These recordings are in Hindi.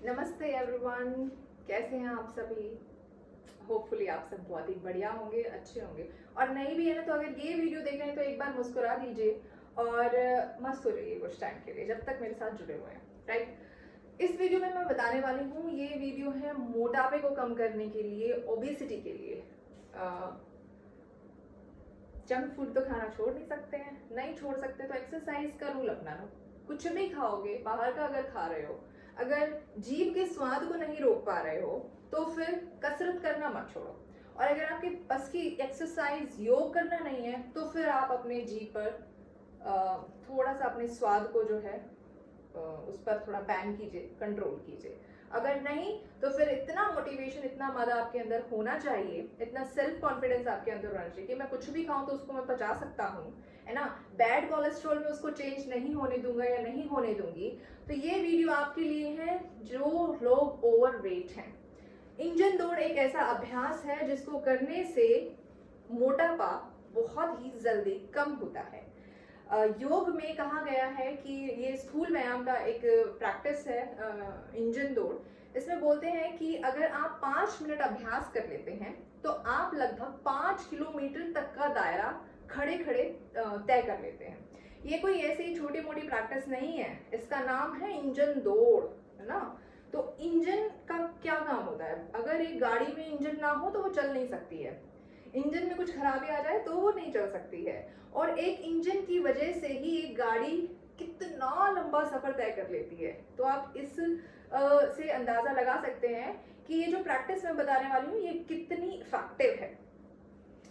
नमस्ते एवरीवन, कैसे हैं आप सभी। होपफुली आप सब बहुत ही बढ़िया होंगे, अच्छे होंगे। और नहीं भी है ना तो अगर ये वीडियो देख रहे हैं तो एक बार मुस्कुरा दीजिए और मस्त हो जाइए कुछ टाइम के लिए जब तक मेरे साथ जुड़े हुए हैं, राइट। इस वीडियो में मैं बताने वाली हूँ, ये वीडियो है मोटापे को कम करने के लिए, ओबेसिटी के लिए। जंक फूड तो खाना छोड़ नहीं सकते हैं, नहीं छोड़ सकते तो एक्सरसाइज का रूल अपना लो। कुछ भी खाओगे, बाहर का अगर खा रहे हो, अगर जीभ के स्वाद को नहीं रोक पा रहे हो तो फिर कसरत करना मत छोड़ो। और अगर आपके बस की एक्सरसाइज, योग करना नहीं है तो फिर आप अपने जीभ पर थोड़ा सा अपने स्वाद को जो है उस पर थोड़ा बैन कीजिए, कंट्रोल कीजिए। अगर नहीं तो फिर इतना मोटिवेशन, इतना मजा आपके अंदर होना चाहिए, इतना सेल्फ कॉन्फिडेंस आपके अंदर होना चाहिए कि मैं कुछ भी खाऊं तो उसको मैं पचा सकता हूँ, है ना। बैड कोलेस्ट्रॉल में उसको चेंज नहीं होने दूंगा या नहीं होने दूंगी। तो ये वीडियो आपके लिए है जो लोग ओवरवेट हैं। इंजन दौड़ एक ऐसा अभ्यास है जिसको करने से मोटापा बहुत ही जल्दी कम होता है। योग में कहा गया है कि ये स्थूल व्यायाम का एक प्रैक्टिस है, इंजन दौड़। इसमें बोलते हैं कि अगर आप 5 मिनट अभ्यास कर लेते हैं तो आप लगभग 5 किलोमीटर तक का दायरा खड़े खड़े तय कर लेते हैं। ये कोई ऐसी छोटी मोटी प्रैक्टिस नहीं है, इसका नाम है इंजन दौड़, है ना। तो इंजन का क्या काम होता है, अगर एक गाड़ी में इंजन ना हो तो वो चल नहीं सकती है। इंजन में कुछ खराबी आ जाए तो वो नहीं चल सकती है। और एक इंजन की वजह से ही एक गाड़ी कितना लंबा सफर तय कर लेती है। तो आप इस से अंदाजा लगा सकते हैं कि ये जो प्रैक्टिस मैं बताने वाली हूँ ये कितनी इफेक्टिव है।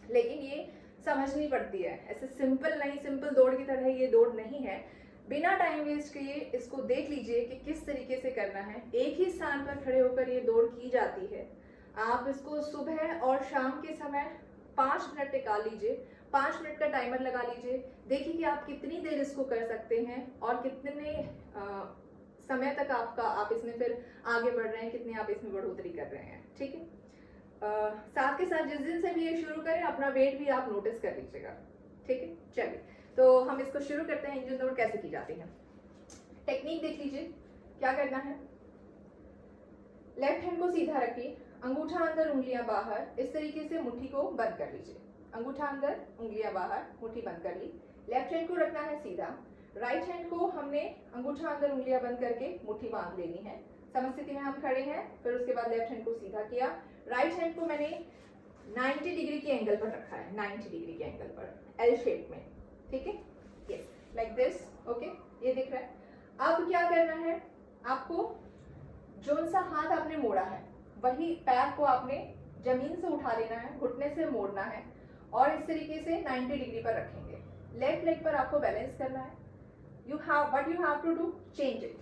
लेकिन ये समझनी पड़ती है, ऐसे सिंपल नहीं, सिंपल दौड़ की तरह ये दौड़ नहीं है। बिना टाइम वेस्ट किए इसको देख लीजिए कि किस तरीके से करना है। एक ही स्थान पर खड़े होकर ये दौड़ की जाती है। आप इसको सुबह और शाम के समय 5 मिनट निकाल लीजिए, 5 मिनट का टाइमर लगा लीजिए। देखिए कि आप कितनी देर इसको कर सकते हैं और कितने समय तक आप इसमें फिर आगे बढ़ रहे हैं, कितनी आप इसमें बढ़ोतरी कर रहे हैं, ठीक है। साथ के साथ जिस दिन से भी ये शुरू करें अपना वेट भी आप नोटिस कर लीजिएगा, ठीक है। चलिए तो हम इसको शुरू करते हैं। इंजन दौड़ कैसे की जाती है, टेक्निक देख लीजिए। क्या करना है, लेफ्ट हैंड को सीधा रखिए, अंगूठा अंदर उंगलियां बाहर, इस तरीके से मुट्ठी को बंद कर लीजिए। अंगूठा अंदर उंगलियां बाहर, मुट्ठी बंद कर ली। लेफ्ट हैंड को रखना है सीधा। राइट हैंड को हमने अंगूठा अंदर उंगलियां बंद करके मुट्ठी बांध लेनी है। समस्थिति में हम खड़े हैं, फिर उसके बाद लेफ्ट हैंड को सीधा किया। राइट हैंड को मैंने 90 डिग्री के एंगल पर रखा है, 90 डिग्री के एंगल पर, एल शेप में, ठीक है। यस, लाइक दिस, ओके, ये दिख रहा है। अब क्या करना है, आपको जो सा हाथ आपने मोड़ा है वही पैर को आपने जमीन से उठा लेना है, घुटने से मोड़ना है और इस तरीके से 90 डिग्री पर रखेंगे। लेफ्ट लेग पर आपको बैलेंस करना है। You have to do, change it.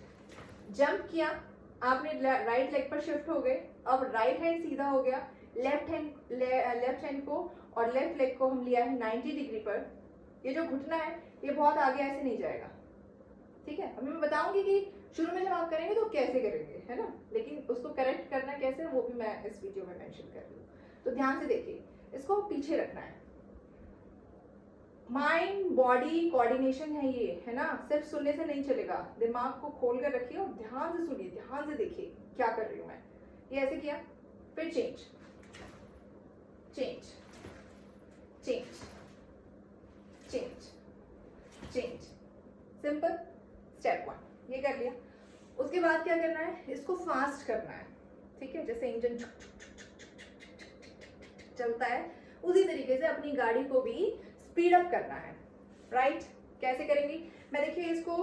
Jump किया, आपने राइट लेग पर शिफ्ट हो गए, अब राइट हैंड सीधा हो गया, लेफ्ट हैंड को और लेफ्ट लेग को हम लिया है 90 डिग्री पर। ये जो घुटना है ये बहुत आगे ऐसे नहीं जाएगा, ठीक है। अभी मैं बताऊंगी कि शुरू में जब आप करेंगे तो कैसे करेंगे, है ना, लेकिन उसको करेक्ट करना कैसे वो भी मैं इस वीडियो में मेंशन कर रही हूँ। तो ध्यान से देखिए, इसको पीछे रखना है। माइंड बॉडी कोऑर्डिनेशन है ये, है ना, सिर्फ सुनने से नहीं चलेगा। दिमाग को खोल कर रखिए और ध्यान से सुनिए, ध्यान से देखिए क्या कर रही हूँ मैं। ये ऐसे किया, फिर change change change change change, simple. Step 1 ये कर लिया। उसके बाद क्या करना है, इसको फास्ट करना है, ठीक है। जैसे इंजन चलता है उसी तरीके से अपनी गाड़ी को भी स्पीड अप करना है, राइट। कैसे करेंगी, मैं देखिए इसको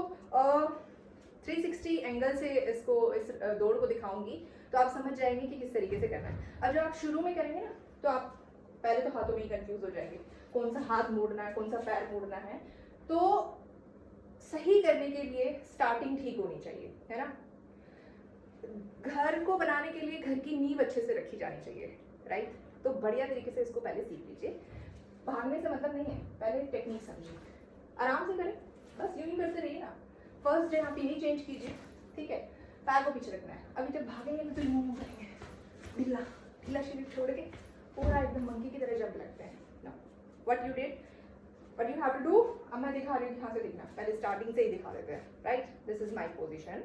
360 एंगल से इसको, इस दौड़ को दिखाऊंगी तो आप समझ जाएंगे कि किस तरीके से करना है। अब जब आप शुरू में करेंगे ना तो आप पहले तो हाथों में ही कंफ्यूज हो जाएंगे, कौन सा हाथ मोड़ना है, कौन सा पैर मोड़ना है। तो सही करने के लिए स्टार्टिंग ठीक होनी चाहिए, है ना। घर को बनाने के लिए घर की नींव अच्छे से रखी जानी चाहिए, राइट। तो बढ़िया तरीके से इसको पहले सीख लीजिए। भागने से मतलब नहीं है, पहले टेक्निक समझिए, आराम से करें, बस यूं ही करते रहिए ना। फर्स्ट डे आप यही चेंज कीजिए, ठीक है। पैर को पीछे रखना है। अभी जब भागेंगे तो यूं करेंगे, ढीला ढीला शरीर छोड़ के पूरा एकदम मंकी की तरह जंप लगते हैं। What you did, what you have to do, अब मैं दिखा रही हूँ, यहाँ से दिखना, पहले स्टार्टिंग से ही दिखा देते हैं, right. This is my position,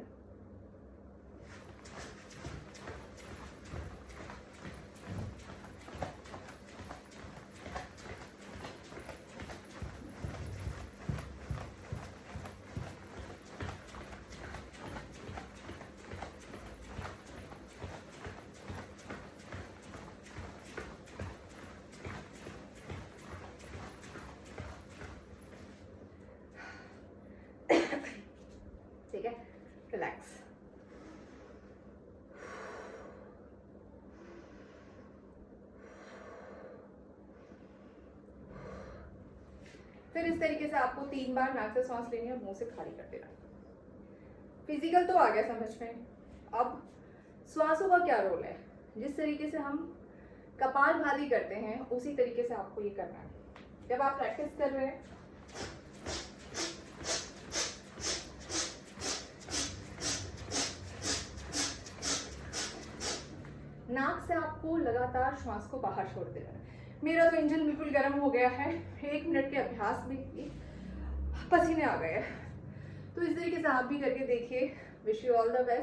ठीक है, रिलैक्स। फिर इस तरीके से आपको 3 बार नाक से सांस लेनी है, मुंह से खाली कर देना। फिजिकल तो आ गया समझ में। अब श्वासों का क्या रोल है, जिस तरीके से हम कपालभाति करते हैं उसी तरीके से आपको ये करना है। जब आप प्रैक्टिस कर रहे हैं नाक से आपको लगातार श्वास को बाहर छोड़ देना है। मेरा तो इंजन बिल्कुल गर्म हो गया है, 1 मिनट के अभ्यास में ही पसीने आ गए हैं। तो इस तरीके से आप भी करके देखिए। Wish you all the best.